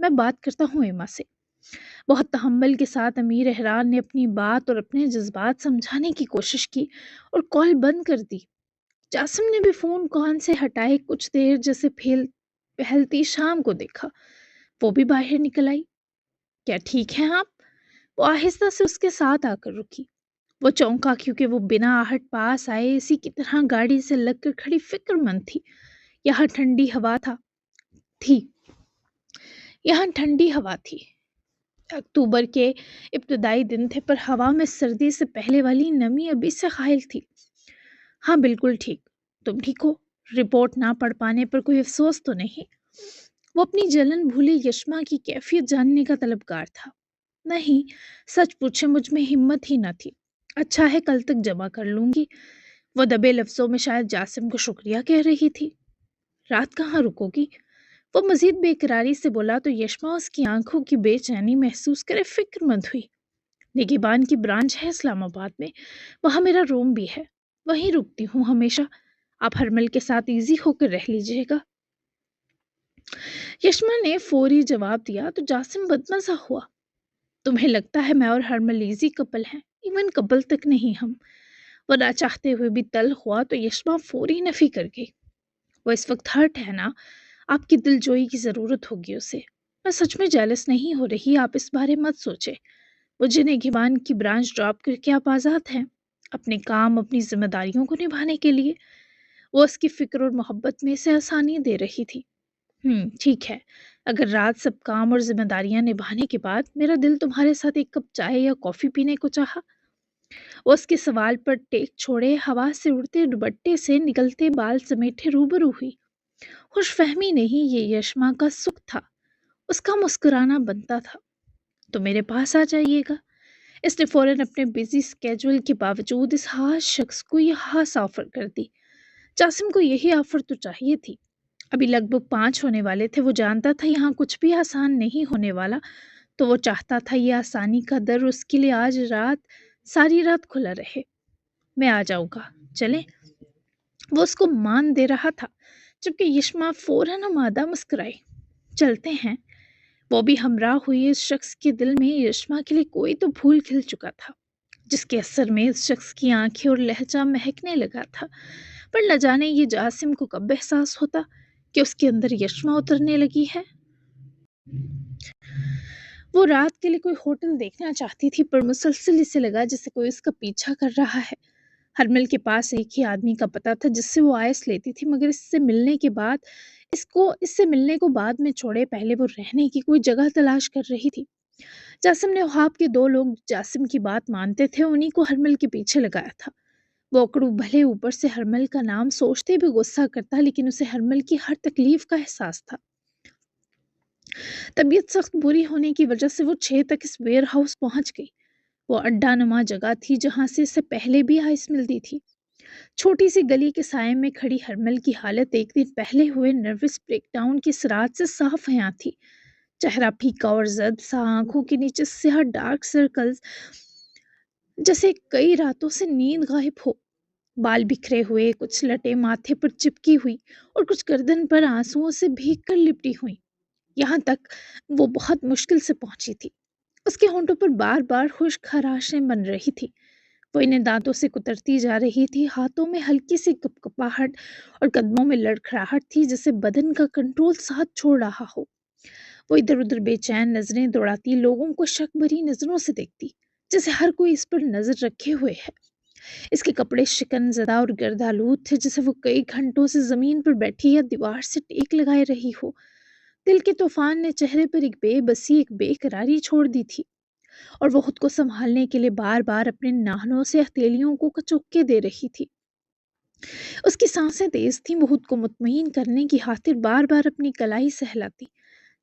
میں بات کرتا ہوں ایما سے۔ بہت تحمل کے ساتھ امیر احرار نے اپنی بات اور اپنے جذبات سمجھانے کی کوشش کی اور کال بند کر دی۔ جاسم نے بھی فون کان سے ہٹائے کچھ دیر جیسے پہلتی شام کو دیکھا۔ وہ بھی باہر نکل آئی۔ کیا ٹھیک ہیں آپ؟ وہ آہستہ سے اس کے ساتھ آ کر رکی۔ وہ چونکا کیونکہ وہ بنا آہٹ پاس آئے اسی کی طرح گاڑی سے لگ کر کھڑی فکر مند تھی۔ یہاں ٹھنڈی ہوا تھی یہاں ٹھنڈی ہوا تھی۔ اکتوبر کے ابتدائی دن تھے پر ہوا میں سردی سے پہلے والی نمی ابھی سے حائل تھی۔ ہاں بالکل ٹھیک۔ تم ٹھیک ہو؟ رپورٹ نہ پڑھ پانے پر کوئی افسوس تو نہیں؟ وہ اپنی جلن بھولے یشما کی کیفیت جاننے کا طلبگار تھا۔ نہیں، سچ پوچھے مجھ میں ہمت ہی نہ تھی۔ اچھا ہے کل تک جمع کر لوں گی۔ وہ دبے لفظوں میں شاید جاسم کو شکریہ کہہ رہی تھی۔ رات کہاں رکو گی؟ وہ مزید بے قراری سے بولا تو یشما اس کی آنکھوں کی بے چینی محسوس کرے فکر مند ہوئی۔ نگہبان کی برانچ ہے اسلام آباد میں، وہاں میرا روم بھی ہے، وہیں رکتی ہوں ہمیشہ۔ آپ ہرمل کے ساتھ ایزی ہو کر رہ لیجیے گا۔ یشما نے فوری جواب دیا تو جاسم بدمزہ ہوا۔ تمہیں لگتا ہے میں اور ہرمل ایزی کپل ہیں؟ ایون کپل تک نہیں ہم۔ وہ نہ چاہتے ہوئے بھی تلخ ہوا تو یشما فوری نفی کر گئی۔ وہ اس وقت ہرٹ ہے نا، آپ کی دل جوئی کی ضرورت ہوگی اسے۔ میں سچ میں جیلس نہیں ہو رہی، آپ اس بارے مت سوچے۔ مجھے نگہبان کی برانچ ڈراپ کر کے آپ آزاد ہیں اپنے کام اپنی ذمہ داریوں کو نبھانے کے لیے۔ وہ اس کی فکر اور محبت میں سے آسانی دے رہی تھی۔ ٹھیک ہے، اگر رات سب کام اور ذمہ داریاں نبھانے کے بعد میرا دل تمہارے ساتھ ایک کپ چائے یا کافی پینے کو چاہا۔ وہ اس کے سوال پر ٹیک چھوڑے ہوا سے اڑتے دوپٹے سے نکلتے بال سمیٹے روبرو ہوئی۔ خوش فہمی نہیں، یہ یشما کا سکھ تھا، اس کا مسکرانا بنتا تھا۔ تو میرے پاس آ جائیے گا۔ اس نے فوراً اپنے بزی سکیجول کے باوجود اس خاص شخص کو یہ خاص آفر کر دی۔ جاسم کو یہی آفر تو چاہیے تھی۔ ابھی لگ بھگ 5 ہونے والے تھے۔ وہ جانتا تھا یہاں کچھ بھی آسان نہیں ہونے والا، تو وہ چاہتا تھا یہ آسانی کا در اس کے لیے آج ساری رات کھلا رہے۔ میں آ جاؤں گا، چلیں؟ وہ اس کو مان دے رہا تھا جبکہ یشما فوراً آمادہ مسکرائی۔ چلتے ہیں۔ وہ بھی ہمراہ ہوئی۔ اس شخص کے دل میں یشما کے لیے کوئی تو پھول کھل چکا تھا جس کے اثر میں اس شخص کی آنکھیں اور لہجہ مہکنے لگا تھا، پر نہ جانے یہ جاسم کو کب احساس ہوتا کہ اس کے اندر یشما اترنے لگی ہے۔ وہ رات کے لیے کوئی ہوٹل دیکھنا چاہتی تھی پر مسلسل اسے لگا جیسے کوئی اس کا پیچھا کر رہا ہے۔ ہرمل کے پاس ایک ہی آدمی کا پتہ تھا جس سے وہ آئس لیتی تھی، مگر اس سے ملنے کو بعد میں چھوڑے پہلے وہ رہنے کی کوئی جگہ تلاش کر رہی تھی۔ جاسم نے وہاب کے 2 لوگ جاسم کی بات مانتے تھے، انہی کو ہرمل کے پیچھے لگایا تھا۔ وہ اکڑو بھلے اوپر سے ہرمل کا نام سوچتے بھی غصہ کرتا، لیکن اسے ہرمل کی ہر تکلیف کا احساس تھا۔ طبیعت سخت بری ہونے کی وجہ سے وہ 6 تک اس ویئر ہاؤس پہنچ گئی۔ وہ اڈا نما جگہ تھی جہاں سے اسے پہلے بھی آئس ملتی تھی۔ چھوٹی سی گلی کے سائے میں کھڑی ہرمل کی حالت ایک دن پہلے ہوئے نروس بریک ڈاؤن کی سرعت سے صاف عیاں تھی۔ چہرہ پھیکا اور زرد سا، آنکھوں کے نیچے سیاہ ڈارک سرکلز جیسے کئی راتوں سے نیند غائب ہو۔ بال بکھرے ہوئے، کچھ لٹیں ماتھے پر چپکی ہوئی اور کچھ گردن پر آنسوؤں سے بھیگ کر لپٹی ہوئی۔ یہاں تک وہ بہت مشکل سے پہنچی تھی۔ اس کے ہونٹوں پر بار بار خشک خراشیں بن رہی تھی۔ وہ انہیں دانتوں سے کترتی جا رہی تھی۔ ہاتھوں میں ہلکی سی کپکپاہٹ اور قدموں میں لڑکھڑاہٹ تھی جیسے بدن کا کنٹرول ساتھ چھوڑ رہا ہو۔ وہ ادھر ادھر بے چین نظریں دوڑاتی، لوگوں کو شک بھری نظروں سے دیکھتی جیسے ہر کوئی اس پر نظر رکھے ہوئے ہے۔ اس کے کپڑے شکن زدہ اور گردآلود تھے جیسے وہ کئی گھنٹوں سے زمین پر بیٹھی یا دیوار سے ٹیک لگائے رہی ہو۔ دل کے طوفان نے چہرے پر ایک بے بسی، ایک بے قراری چھوڑ دی تھی، اور وہ خود کو سنبھالنے کے لیے بار بار اپنے ناخنوں سے ہتھیلیوں کو کچوکے دے رہی تھی۔ اس کی سانسیں تیز تھیں، وہ خود کو مطمئن کرنے کی خاطر بار بار اپنی کلائی سہلاتی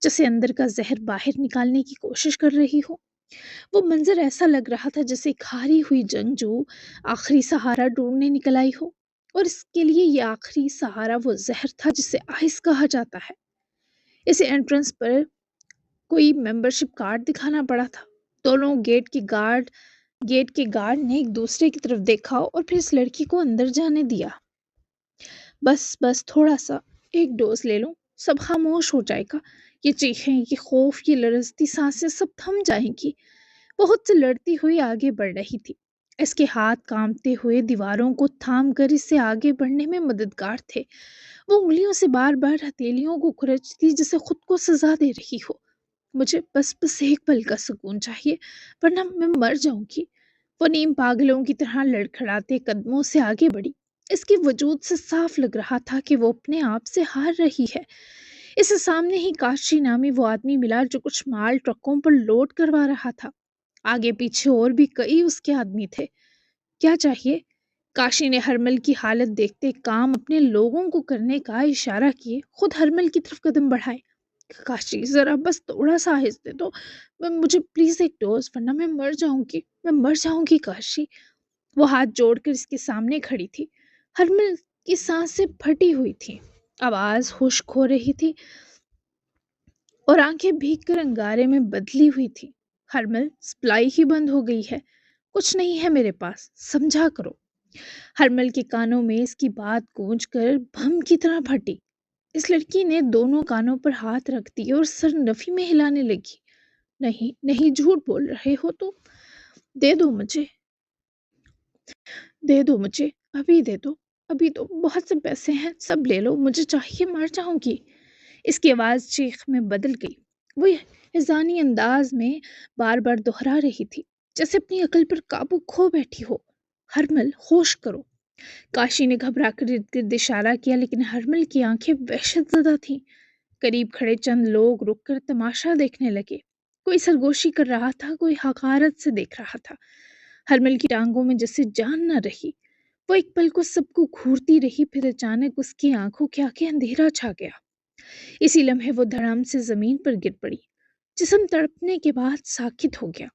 جیسے اندر کا زہر باہر نکالنے کی کوشش کر رہی ہو۔ وہ منظر ایسا لگ رہا تھا جیسے ایک ہاری ہوئی جنگجو آخری سہارا ڈھونڈنے نکل آئی ہو، اور اس کے لیے یہ آخری سہارا وہ زہر تھا جسے آئس کہا جاتا ہے۔ اسے انٹرنس پر کوئی ممبرشپ کارڈ دکھانا پڑا تھا۔ دونوں گیٹ کے گارڈ نے ایک دوسرے کی طرف دیکھا اور پھر اس لڑکی کو اندر جانے دیا۔ بس تھوڑا سا، ایک ڈوز لے لوں، سب خاموش ہو جائے گا۔ یہ چیخیں، یہ خوف، یہ لرزتی سانسیں سب تھم جائیں گی۔ وہ خود سے لڑتی ہوئی آگے بڑھ رہی تھی۔ اس کے ہاتھ کانپتے ہوئے دیواروں کو تھام کر اسے آگے بڑھنے میں مددگار تھے۔ وہ انگلیوں سے بار بار ہتھیلیوں کو کھرچتی جسے خود کو سزا دے رہی ہو۔ مجھے بس ایک پل کا سکون چاہیے، ورنہ میں مر جاؤں گی۔ وہ نیم پاگلوں کی طرح لڑکھڑاتے قدموں سے آگے بڑھی۔ اس کے وجود سے صاف لگ رہا تھا کہ وہ اپنے آپ سے ہار رہی ہے۔ اسے سامنے ہی کاشی نامی وہ آدمی ملا جو کچھ مال ٹرکوں پر لوڈ کروا رہا تھا۔ آگے پیچھے اور بھی کئی اس کے آدمی تھے۔ کیا چاہیے؟ کاشی نے ہرمل کی حالت دیکھتے کام اپنے لوگوں کو کرنے کا اشارہ کیے خود ہرمل کی طرف قدم بڑھائے۔ کاشی ذرا بس تھوڑا سا آہستہ دو، مجھے پلیز ایک ڈوز، ورنہ میں مر جاؤں گی، میں مر جاؤں گی کاشی۔ وہ ہاتھ جوڑ کر اس کے سامنے کھڑی تھی۔ ہرمل کی سانسیں پھٹی ہوئی تھی، آواز خشک ہو رہی تھی اور آنکھیں بھیگ کر انگارے میں بدلی ہوئی تھی۔ ہرمل، سپلائی ہی بند ہو گئی ہے، کچھ نہیں ہے میرے پاس، سمجھا کرو۔ ہرمل کے کانوں میں اس کی بات گونج کر بم کی طرح پھٹی۔ اس لڑکی نے دونوں کانوں پر ہاتھ رکھ دیے اور سر نفی میں ہلانے لگی۔ نہیں نہیں، جھوٹ بول رہے ہو تو دے دو مجھے، دے دو مجھے، ابھی دے دو، ابھی تو بہت سے پیسے ہیں، سب لے لو، مجھے چاہیے، مر جاؤں گی۔ اس کی آواز چیخ میں بدل گئی۔ وہ ہزانی انداز میں بار بار دہرا رہی تھی جیسے اپنی عقل پر قابو کھو بیٹھی ہو۔ ہرمل، ہوش کرو۔ کاشی نے گھبرا کر ارد گرد اشارہ کیا، لیکن ہرمل کی آنکھیں وحشت زدہ تھیں۔ قریب کھڑے چند لوگ رک کر تماشا دیکھنے لگے۔ کوئی سرگوشی کر رہا تھا، کوئی حقارت سے دیکھ رہا تھا۔ ہرمل کی ٹانگوں میں جیسے جان نہ رہی۔ وہ ایک پل کو سب کو گھورتی رہی، پھر اچانک اس کی آنکھوں کے آگے اندھیرا چھا گیا۔ اسی لمحے وہ دھڑام سے زمین پر گر پڑی۔ جسم تڑپنے کے بعد ساکت ہو گیا۔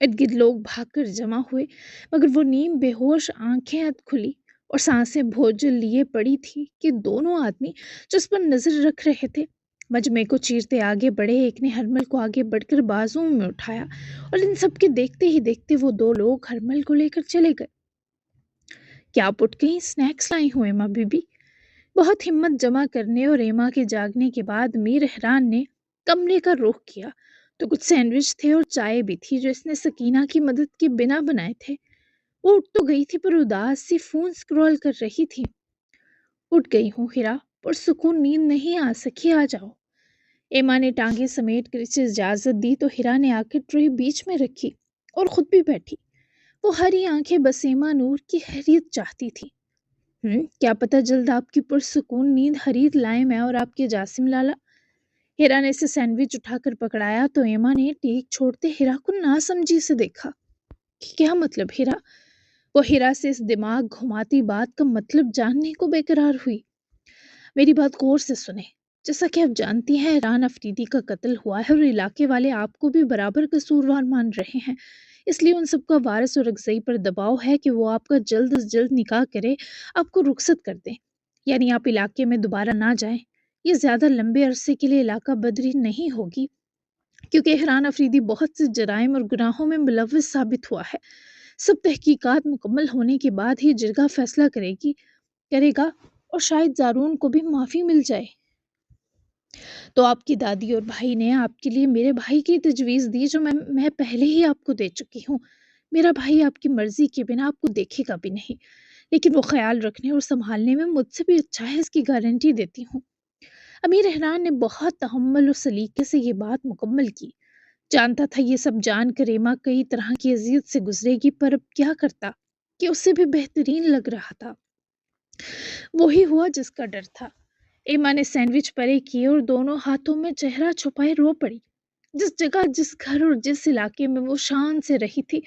ارد گرد لوگ بھاگ کر جمع ہوئے، مگر وہ نیم بے ہوش، آنکھیں اد کھلی اور سانسیں بھوجل لیے پڑی تھی کہ دونوں آدمی جس پر نظر رکھ رہے تھے مجمع کو چیرتے آگے بڑھے۔ ایک نے ہرمل کو آگے بڑھ کر بازوؤں میں اٹھایا اور ان سب کے دیکھتے ہی دیکھتے وہ دو لوگ ہرمل کو لے کر چلے گئے۔ کیا آپ اٹھ گئی؟ سنیکس لائی ہوں ایما بی بی؟ بہت ہمت جمع کرنے اور ایما کے جاگنے کے بعد میر احران نے کمرے کا رخ کیا تو کچھ سینڈوچ تھے اور چائے بھی تھی جو اس نے سکینہ کی مدد کے بنا بنائے تھے۔ وہ اٹھ تو گئی تھی پر اداس سی فون سکرول کر رہی تھی۔ اٹھ گئی ہوں ہیرا، پرسکون نیند نہیں آ سکی، آ جاؤ۔ ایما نے ٹانگیں سمیٹ کر اسے اجازت دی تو ہیرا نے آ کر ٹرے بیچ میں رکھی اور خود بھی بیٹھی۔ وہ ہری آنکھیں بس ایما نور کی خیریت چاہتی تھی۔ کیا پتہ جلد آپ کی پرسکون نیند خرید لائیں میں اور آپ کے جاسم لالا۔ ہیرا نے اسے سینڈوچ اٹھا کر پکڑایا تو ایما نے ٹیک چھوڑتے ہیرا کو ناسمجھی سے دیکھا۔ کیا مطلب ہیرا؟ وہ ہیرا سے اس دماغ گھماتی بات کا مطلب جاننے کو بے قرار ہوئی۔ میری بات غور سے سنیں۔ جیسا کہ آپ جانتی ہیں ایران افریدی کا قتل ہوا ہے اور علاقے والے آپ کو بھی برابر قصوروار مان رہے ہیں، اس لیے ان سب کا وارث اور اکزئی پر دباؤ ہے کہ وہ آپ کا جلد از جلد نکاح کرے، آپ کو رخصت کر دیں، یعنی آپ علاقے میں دوبارہ نہ جائیں۔ یہ زیادہ لمبے عرصے کے لیے علاقہ بدری نہیں ہوگی کیونکہ احران افریدی بہت سے جرائم اور گناہوں میں ملوث ثابت ہوا ہے۔ سب تحقیقات مکمل ہونے کے بعد ہی جرگہ فیصلہ کرے گا اور شاید زارون کو بھی معافی مل جائے۔ تو آپ کی دادی اور بھائی نے آپ کے لیے میرے بھائی کی تجویز دی جو میں پہلے ہی آپ کو دے چکی ہوں۔ میرا بھائی آپ کی مرضی کے بنا آپ کو دیکھے گا بھی نہیں، لیکن وہ خیال رکھنے اور سنبھالنے میں مجھ سے بھی اچھا ہے، اس کی گارنٹی دیتی ہوں۔ امیر احران نے بہت تحمل اور سلیقے سے یہ بات مکمل کی۔ جانتا تھا یہ سب جان کر ایما کئی طرح کی اذیت سے گزرے گی، پر اب کیا کرتا کہ اسے بھی بہترین لگ رہا تھا۔ وہی ہوا جس کا ڈر تھا۔ ایما نے سینڈوچ پرے کیے اور دونوں ہاتھوں میں چہرہ چھپائے رو پڑی۔ جس جگہ، جس گھر اور جس علاقے میں وہ شان سے رہی تھی،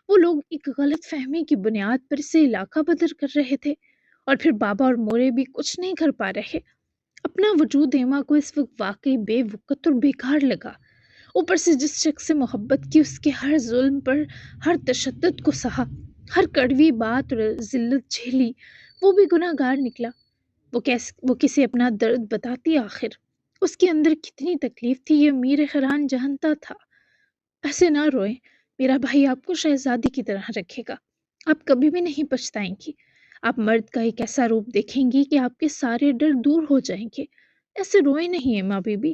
وہ لوگ ایک غلط فہمی کی بنیاد پر اسے علاقہ بدر کر رہے تھے، اور پھر بابا اور مورے بھی کچھ نہیں کر پا رہے۔ اپنا وجود ایما کو اس وقت واقعی بے وقت اور بیکار لگا۔ اوپر سے جس شخص سے محبت کی، اس کے ہر ظلم پر، ہر تشدد کو سہا، ہر کڑوی بات اور ذلت جھیلی، وہ بھی گناہ گار نکلا۔ وہ کسے اپنا درد بتاتی آخر؟ اس کے اندر کتنی تکلیف تھی یہ امیر احران جانتا تھا۔ ایسے نہ روئیں، میرا بھائی آپ کو شہزادی کی طرح رکھے گا، آپ کبھی بھی نہیں پچھتائیں گی۔ آپ مرد کا ایک ایسا روپ دیکھیں گی کہ آپ کے سارے ڈر دور ہو جائیں گے۔ ایسے روئیں نہیں ایما بی بی۔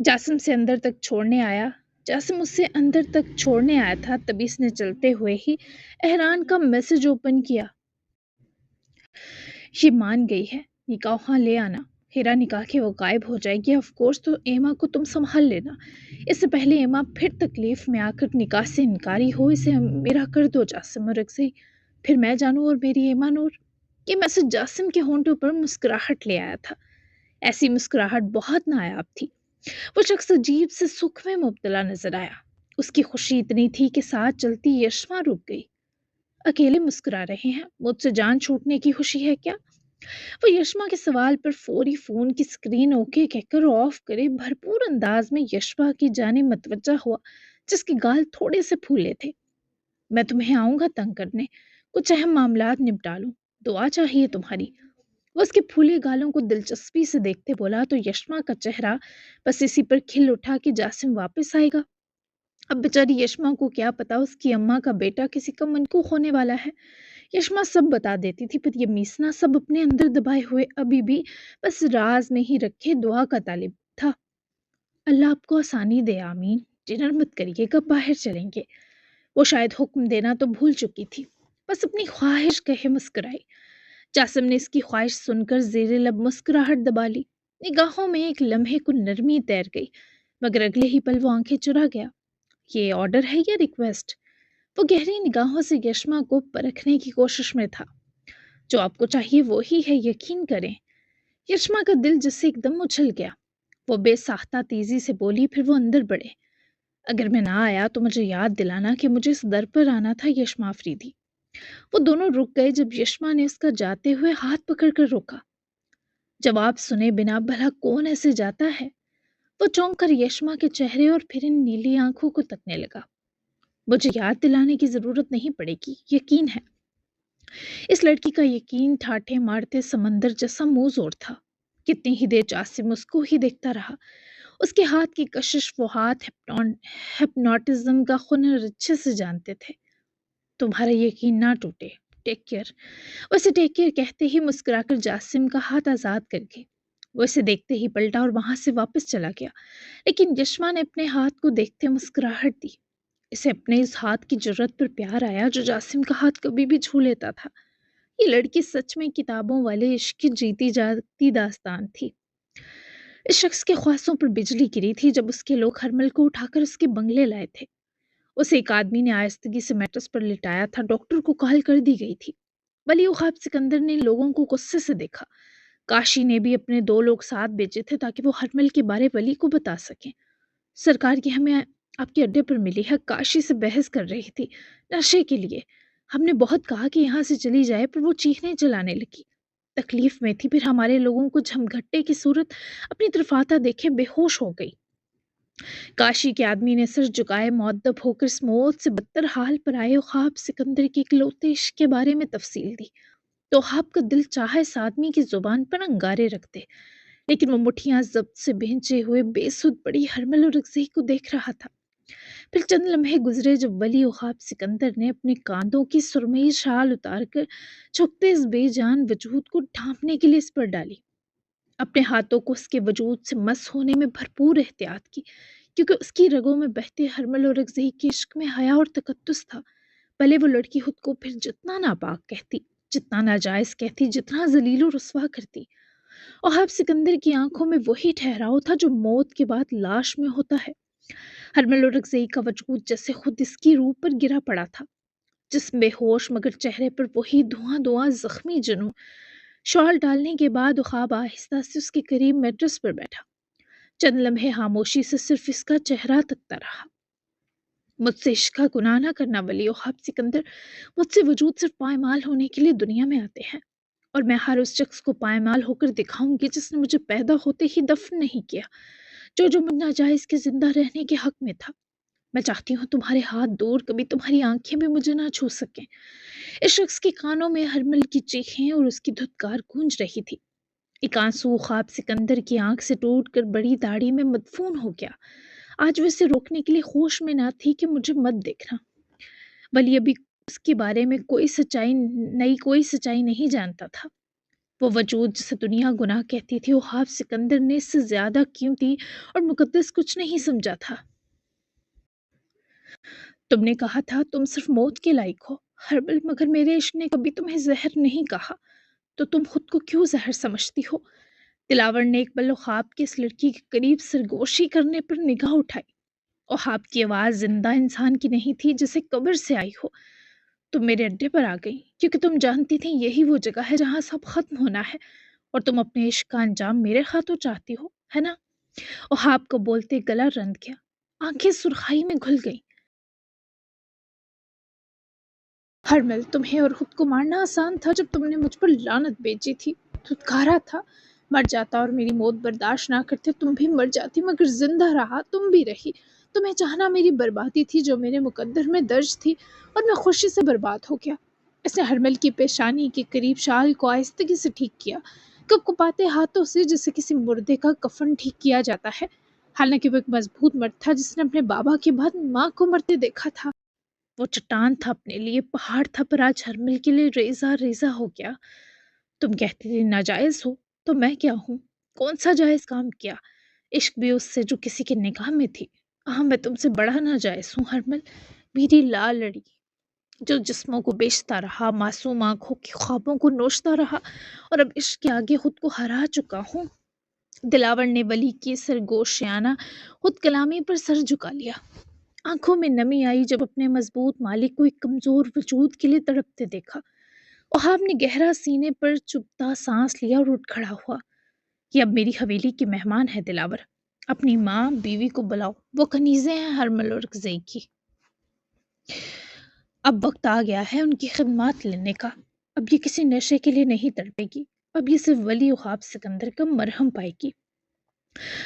جاسم سے اندر تک چھوڑنے آیا جاسم اس سے اندر تک چھوڑنے آیا تھا تبھی اس نے چلتے ہوئے ہی احران کا میسج اوپن کیا۔ یہ مان گئی ہے، نکاح ہاں لے آنا، ہیرا نکاح کے وہ غائب ہو جائے گی، آف کورس، تو ایما کو تم سنبھال لینا۔ اس سے پہلے ایما پھر تکلیف میں آ کر نکاح سے انکاری ہو، اسے میرا کر دو جاسم اور رکزی، پھر میں جانوں اور میری ایما نور۔ یہ میسج جاسم کے ہونٹوں پر مسکراہٹ لے آیا تھا، ایسی مسکراہٹ بہت نایاب تھی۔ وہ شخص عجیب سے سکھ میں مبتلا نظر آیا، اس کی خوشی اتنی تھی کہ ساتھ چلتی یشما رک گئی۔ اکیلے مسکرا رہے ہیں، مجھ سے جان چھوٹنے کی خوشی ہے کیا؟ وہ یشما کے سوال پر فوری فون کی سکرین اوکے کہہ کر آف کرے بھرپور انداز میں یشما کی جانب متوجہ ہوا جس کے گال تھوڑے سے پھولے تھے۔ میں تمہیں آؤں گا تنگ کرنے، کچھ اہم معاملات نپٹا لوں، دعا چاہیے تمہاری۔ وہ اس کے پھولے گالوں کو دلچسپی سے دیکھتے بولا تو یشما کا چہرہ بس اسی پر کھل اٹھا کہ جاسم واپس آئے گا۔ اب بیچاری یشما کو کیا پتا اس کی اماں کا بیٹا کسی کا منکوخ ہونے والا ہے۔ یشما سب بتا دیتی تھی پر یہ میسنا سب اپنے اندر دبائے ہوئے ابھی بھی بس راز میں ہی رکھے دعا کا طالب تھا۔ اللہ آپ کو آسانی دے، آمین، ڈنر مت کریے گا، باہر چلیں گے۔ وہ شاید حکم دینا تو بھول چکی تھی، بس اپنی خواہش کہے مسکرائی۔ جاسم نے اس کی خواہش سن کر زیر لب مسکراہٹ دبا لی، نگاہوں میں ایک لمحے کو نرمی تیر گئی، مگر اگلے ہی پل وہ آنکھیں چرا گیا۔ یہ آرڈر ہے یا ریکویسٹ؟ وہ گہری نگاہوں سے یشما کو پرکھنے کی کوشش میں تھا۔ جو آپ کو چاہیے وہی ہے، یقین کریں۔ یشما کا دل جس سے ایک دم اچھل گیا، وہ بے ساختہ تیزی سے بولی، پھر وہ اندر بڑھے۔ اگر میں نہ آیا تو مجھے یاد دلانا کہ مجھے اس در پر آنا تھا، یشما آفریدی۔ وہ دونوں رک گئے جب یشما نے اس کا جاتے ہوئے ہاتھ پکڑ کر روکا۔ جواب سنے بنا بھلا کون ایسے جاتا ہے؟ وہ چونک کر یشما کے چہرے اور پھر ان نیلی آنکھوں کو تکنے لگا۔ مجھے یاد دلانے کی ضرورت نہیں پڑے گی، یقین ہے۔ اس لڑکی کا یقین ٹھاٹھے مارتے سمندر جیسا منہ زور تھا۔ کتنی ہی دیر جاسم اس کو ہی دیکھتا رہا، اس کے ہاتھ کی کشش وہ ہاتھ ہپنوٹزم کا ہنر اچھے سے جانتے تھے۔ تمہارا یقین نہ ٹوٹے، ٹیک کیئر۔ اسے ٹیک کیئر کہتے ہی مسکرا کر جاسم کا ہاتھ آزاد کر کے وہ اسے دیکھتے ہی پلٹا اور وہاں سے واپس چلا گیا، لیکن یشما نے اپنے ہاتھ کو دیکھتے مسکراہٹ دی۔ اسے اپنے اس ہاتھ کی جرت پر پیار آیا جو جاسم کا ہاتھ کبھی بھی چھو لیتا تھا۔ یہ لڑکی سچ میں کتابوں والے عشق کی جیتی جاتی داستان تھی۔ اس شخص کے خواصوں پر بجلی گری تھی جب اس کے لوگ ہرمل کو اٹھا کر اس کے بنگلے لائے تھے۔ اسے ایک آدمی نے آہستگی سے میٹرس پر لٹایا تھا، ڈاکٹر کو کال کر دی گئی تھی۔ ولی خواب سکندر نے لوگوں کو غصے سے دیکھا۔ کاشی نے بھی اپنے 2 لوگ ساتھ بھیجے تھے تاکہ وہ ہرمل کے بارے ولی کو بتا سکیں۔ سرکار کی ہمیں آپ کے اڈے پر ملی ہے، کاشی سے بحث کر رہی تھی، نشے کے لیے۔ ہم نے بہت کہا کہ یہاں سے چلی جائے پر وہ چیخنے چلانے لگی، تکلیف میں تھی، پھر ہمارے لوگوں کو جھمگھٹے کی صورت اپنی طرف آتا دیکھے بے ہوش ہو گئی۔ کاشی کے آدمی نے سر جھکائے مؤدب ہو کر اس موت سے بدتر حال پر آئے خواب سکندر کے اکلوتے عشق کے بارے میں تفصیل دی۔ تو خواب کا دل چاہے اس آدمی کی زبان پر انگارے رکھتے، لیکن وہ مٹھیاں ضبط سے بھینچے ہوئے بے سود بڑی ہرمل اور رکزی کو دیکھ رہا تھا۔ پھر چند لمحے گزرے جب ولی خواب سکندر نے اپنے کاندھوں کی سرمئی شال اتار کر چھکتے اس بے جان وجود کو ڈھانپنے کے لیے اس پر ڈالی، اپنے ہاتھوں کو اس کے وجود سے مس ہونے میں بھرپور احتیاط کی، کیونکہ اس کی رگوں میں بہتے ہرمل اور رگزی کے عشق میں حیا اور تقدس تھا۔ بھلے وہ لڑکی خود کو پھر جتنا ناپاک کہتی، جتنا ناجائز کہتی، جتنا ذلیل و رسوا کرتی، وہاب سکندر کی آنکھوں میں وہی ٹھہراؤ تھا جو موت کے بعد لاش میں ہوتا ہے۔ ہرمل اور رگزی کا وجود جیسے خود اس کی روح پر گرا پڑا تھا، جسم بے ہوش مگر چہرے پر وہی دھواں دھواں زخمی جنوں۔ شال ڈالنے کے بعد خواب آہستہ سے اس کے قریب میٹرس پر بیٹھا، چند لمحے خاموشی سے صرف اس کا چہرہ تکتا رہا۔ مجھ سے عشق کا گناہ نہ کرنا ولی خواب سکندر، مجھ سے وجود صرف پائمال ہونے کے لیے دنیا میں آتے ہیں، اور میں ہر اس شخص کو پائمال ہو کر دکھاؤں گی جس نے مجھے پیدا ہوتے ہی دفن نہیں کیا، جو ناجائز کے زندہ رہنے کے حق میں تھا۔ میں چاہتی ہوں تمہارے ہاتھ دور، کبھی تمہاری آنکھیں بھی مجھے نہ چھو سکیں۔ اس شخص کے کانوں میں ہرمل کی چیخیں اور اس کی دھتکار گونج رہی تھی۔ ایک آنسو خواب سکندر کی آنکھ سے ٹوٹ کر بڑی داڑھی میں مدفون ہو گیا۔ آج وہ اسے روکنے کے لیے ہوش میں نہ تھی کہ مجھے مت دیکھنا، ولی ابھی اس کے بارے میں کوئی سچائی نہیں جانتا تھا۔ وہ وجود جسے دنیا گناہ کہتی تھی، وہاب سکندر نے اس سے زیادہ قیمتی اور مقدس کچھ نہیں سمجھا تھا۔ تم نے کہا تھا تم صرف موت کے لائق ہو ہربل، مگر میرے عشق نے کبھی تمہیں زہر نہیں کہا، تو تم خود کو کیوں زہر سمجھتی ہو؟ دلاور نے ایک پل خواب کی اس لڑکی کے قریب سرگوشی کرنے پر نگاہ اٹھائی۔ وہاب کی آواز زندہ انسان کی نہیں تھی جسے قبر سے آئی ہو۔ تم میرے اڈے پر آ گئی کیونکہ تم جانتی تھی یہی وہ جگہ ہے جہاں سب ختم ہونا ہے، اور تم اپنے عشق کا انجام میرے ہاتھوں چاہتی ہو، ہے نا؟ وہاب کو بولتے گلا رند گیا، آنکھیں سرخائی میں گھل گئیں۔ ہرمل، تمہیں اور خود کو مارنا آسان تھا جب تم نے مجھ پر لعنت بیچی تھی۔ دھتکارا تھا، مر جاتا اور میری موت برداشت نہ کرتے تم بھی مر جاتی، مگر زندہ رہا تم بھی رہی۔ تمہیں چاہنا میری بربادی تھی جو میرے مقدر میں درج تھی، اور میں خوشی سے برباد ہو گیا۔ اس نے ہرمل کی پیشانی کے قریب شال کو آہستگی سے ٹھیک کیا، کپکپاتے ہاتھوں سے جسے کسی مردے کا کفن ٹھیک کیا جاتا ہے۔ حالانکہ وہ ایک مضبوط مرد تھا جس نے اپنے بابا کے بعد ماں کو مرتے دیکھا تھا۔ وہ چٹان تھا اپنے لیے، پہاڑ تھا، پر آج ہرمل کے لیے ریزہ ریزہ ہو گیا۔ تم کہتی تھی ناجائز ہو، تو میں کیا ہوں؟ کون سا جائز کام کیا؟ عشق بھی اس سے جو کسی کے نگاہ میں تھی۔ ہاں، میں تم سے بڑا ناجائز ہوں ہرمل، میری لال لڑی جو جسموں کو بیچتا رہا، معصوم آنکھوں کے خوابوں کو نوچتا رہا، اور اب عشق کے آگے خود کو ہرا چکا ہوں۔ دلاور نے ولی کی سرگوشیانہ خود کلامی پر سر جھکا لیا۔ آنکھوں میں نمی آئی جب اپنے مضبوط مالک کو ایک کمزور وجود کے لیے تڑپتے دیکھا۔ وہاب نے گہرا سینے پر چبھتا سانس لیا اور اٹھ کھڑا ہوا۔ یہ اب میری حویلی کی مہمان ہے دلاور، اپنی ماں بیوی کو بلاؤ، وہ کنیزیں ہیں ہرمل اور رکزئی کی۔ اب وقت آ گیا ہے ان کی خدمات لینے کا۔ اب یہ کسی نشے کے لیے نہیں تڑپے گی، اب یہ صرف ولی وہاب سکندر کا مرہم پائے گی۔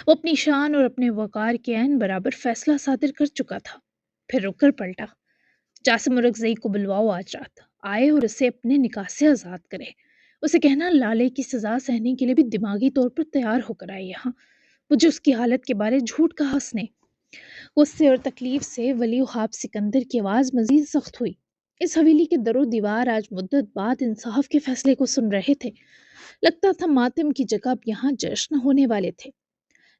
وہ اپنی شان اور اپنے وقار کے عین برابر فیصلہ صادر کر چکا تھا۔ پھر رک کر پلٹا، جاسم رکزئی کو بلواؤ آج رات، آئے اور اسے اپنے نکاح سے آزاد کرے۔ اسے کہنا لالے کی سزا سہنے کے لیے بھی دماغی طور پر تیار ہو کر آئے یہاں۔ مجھے اس کی حالت کے بارے جھوٹ کہا اس نے۔ غصے اور تکلیف سے ولی وہاب سکندر کی آواز مزید سخت ہوئی۔ اس حویلی کے در و دیوار آج مدت بعد انصاف کے فیصلے کو سن رہے تھے۔ لگتا تھا ماتم کی جگہ اب یہاں جشن ہونے والے تھے۔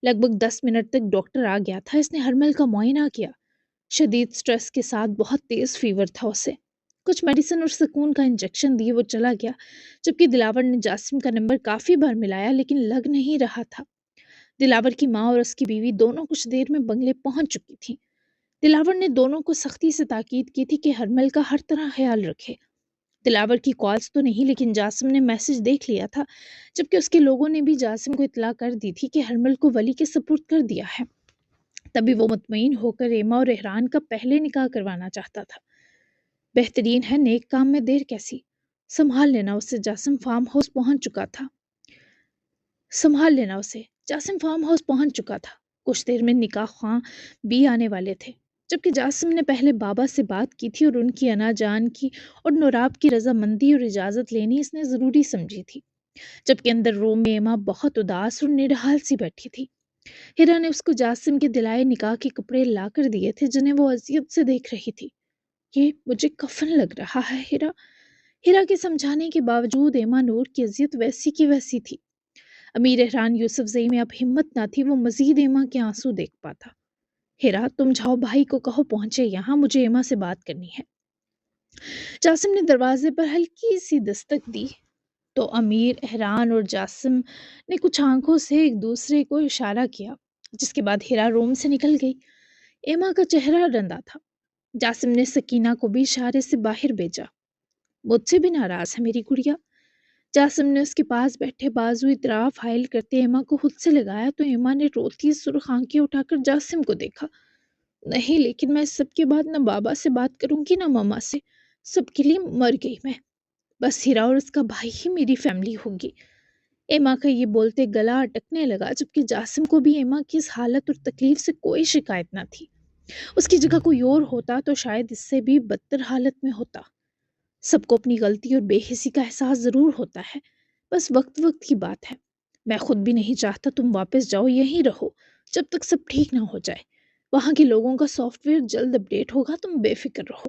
لگ بھگ 10 منٹ تک ڈاکٹر آ گیا تھا۔ اس نے ہرمل کا معائنہ کیا۔ شدید سٹریس کے ساتھ بہت تیز فیور تھا اسے۔ کچھ میڈیسن اور سکون کا انجیکشن دیے وہ چلا گیا، جبکہ دلاور نے جاسم کا نمبر کافی بار ملایا لیکن لگ نہیں رہا تھا۔ دلاور کی ماں اور اس کی بیوی دونوں کچھ دیر میں بنگلے پہنچ چکی تھیں۔ دلاور نے دونوں کو سختی سے تاکید کی تھی کہ ہرمل کا ہر طرح خیال رکھے۔ دلاور کی کالز تو نہیں، لیکن جاسم نے میسج دیکھ لیا تھا، جبکہ اس کے لوگوں نے بھی جاسم کو اطلاع کر دی تھی کہ ہرمل کو ولی کے سپرد کر دیا ہے۔ تبھی وہ مطمئن ہو کر ایما اور احران کا پہلے نکاح کروانا چاہتا تھا۔ بہترین ہے، نیک کام میں دیر کیسی۔ سنبھال لینا اسے، جاسم فارم ہاؤس پہنچ چکا تھا۔ جاسم فارم ہاؤس پہنچ چکا تھا۔ کچھ دیر میں نکاح خواں بھی آنے والے تھے، جبکہ جاسم نے پہلے بابا سے بات کی تھی اور ان کی انا جان کی اور نوراب کی رضامندی اور اجازت لینی اس نے ضروری سمجھی تھی۔ جبکہ اندر روم میں ایما بہت اداس اور نڈھال سی بیٹھی تھی۔ ہیرا نے اس کو جاسم کے دلائے نکاح کے کپڑے لا کر دیے تھے جنہیں وہ اذیت سے دیکھ رہی تھی۔ یہ مجھے کفن لگ رہا ہے ہیرا۔ ہیرا کے سمجھانے کے باوجود ایما نور کی اذیت ویسی کی ویسی تھی۔ امیر احران یوسف زئی میں اب ہمت نہ تھی وہ مزید ایما کے آنسو دیکھ پاتا۔ ہیرا، تم جاؤ، بھائی کو کہو پہنچے یہاں، مجھے ایما سے بات کرنی ہے۔ جاسم نے دروازے پر ہلکی سی دستک دی تو امیر احران اور جاسم نے کچھ آنکھوں سے ایک دوسرے کو اشارہ کیا، جس کے بعد ہیرا روم سے نکل گئی۔ ایما کا چہرہ رندا تھا۔ جاسم نے سکینہ کو بھی اشارے سے باہر بھیجا۔ مجھ سے بھی ناراض ہے میری گڑیا؟ جاسم نے اس کے پاس بیٹھے بازو اطراف حائل کرتے ایما کو خود سے لگایا تو ایما نے روتی سرخ آنکھیں اٹھا کر جاسم کو دیکھا۔ نہیں، لیکن میں اس سب کے بعد نہ بابا سے بات کروں گی نہ ماما سے، سب کے لیے مر گئی میں، بس ہیرا اور اس کا بھائی ہی میری فیملی ہوگی۔ ایما کا یہ بولتے گلا اٹکنے لگا، جبکہ جاسم کو بھی ایما کی اس حالت اور تکلیف سے کوئی شکایت نہ تھی۔ اس کی جگہ کوئی اور ہوتا تو شاید اس سے بھی بدتر حالت میں ہوتا۔ سب کو اپنی غلطی اور بے حسی کا احساس ضرور ہوتا ہے، بس وقت وقت کی بات ہے۔ میں خود بھی نہیں چاہتا تم واپس جاؤ، یہیں رہو جب تک سب ٹھیک نہ ہو جائے۔ وہاں کے لوگوں کا سافٹ ویئر جلد اپڈیٹ ہوگا، تم بے فکر رہو۔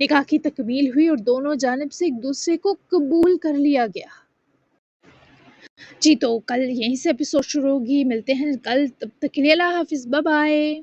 نکاح کی تکمیل ہوئی اور دونوں جانب سے ایک دوسرے کو قبول کر لیا گیا۔ جی تو کل یہیں سے ایپیسوڈ شروع ہوگی، ملتے ہیں کل، تب تک کے لیے اللہ حافظ، بائے بائے۔